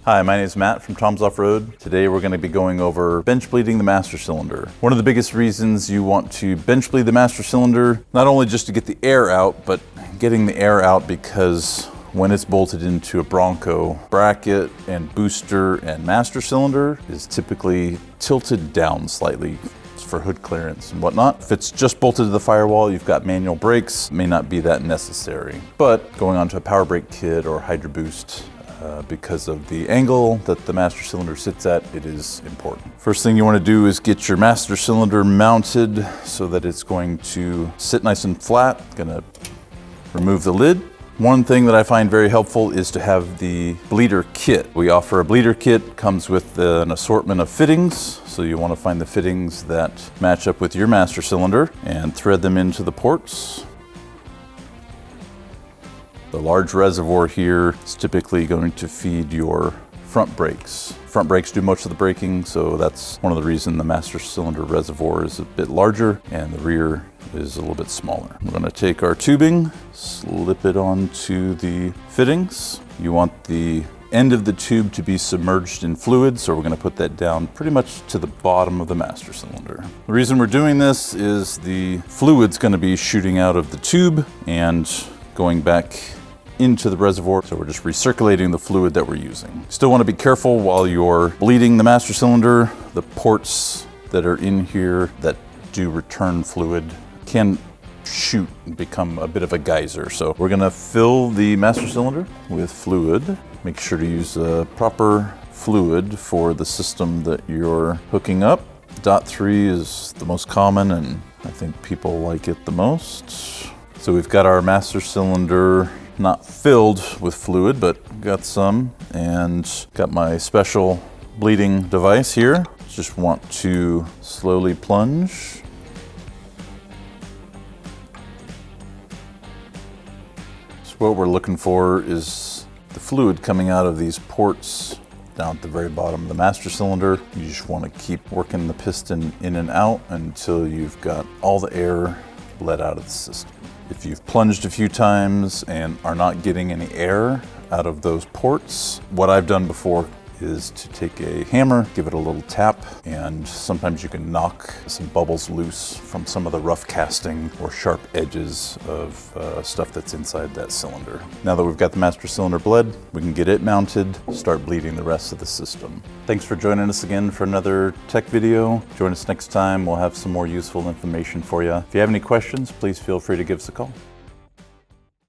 Hi, my name is Matt from TOMS Offroad. Today we're going to be going over bench bleeding the master cylinder. One of the biggest reasons you want to bench bleed the master cylinder, not only just to get the air out, but getting the air out because when it's bolted into a Bronco, bracket and booster and master cylinder is typically tilted down slightly for hood clearance and whatnot. If it's just bolted to the firewall, you've got manual brakes, may not be that necessary. But going onto a power brake kit or Hydro Boost, because of the angle that the master cylinder sits at, it is important. First thing you want to do is get your master cylinder mounted so that it's going to sit nice and flat. Gonna remove the lid. One thing that I find very helpful is to have the bleeder kit. We offer a bleeder kit, comes with an assortment of fittings. So you want to find the fittings that match up with your master cylinder and thread them into the ports. The large reservoir here is typically going to feed your front brakes. Front brakes do most of the braking, so that's one of the reasons the master cylinder reservoir is a bit larger and the rear is a little bit smaller. We're going to take our tubing, slip it onto the fittings. You want the end of the tube to be submerged in fluid, so we're going to put that down pretty much to the bottom of the master cylinder. The reason we're doing this is the fluid's going to be shooting out of the tube and going back into the reservoir, so we're just recirculating the fluid that we're using. Still want to be careful while you're bleeding the master cylinder. The ports that are in here that do return fluid can shoot and become a bit of a geyser. So we're going to fill the master cylinder with fluid. Make sure to use proper fluid for the system that you're hooking up. .3 is the most common and I think people like it the most. So we've got our master cylinder not filled with fluid, but got some, and got my special bleeding device here. Just want to slowly plunge. So what we're looking for is the fluid coming out of these ports down at the very bottom of the master cylinder. You just want to keep working the piston in and out until you've got all the air let out of the system. If you've plunged a few times and are not getting any air out of those ports, what I've done before is to take a hammer, give it a little tap, and sometimes you can knock some bubbles loose from some of the rough casting or sharp edges of stuff that's inside that cylinder. Now that we've got the master cylinder bled, we can get it mounted, start bleeding the rest of the system. Thanks for joining us again for another tech video. Join us next time, we'll have some more useful information for you. If you have any questions, please feel free to give us a call.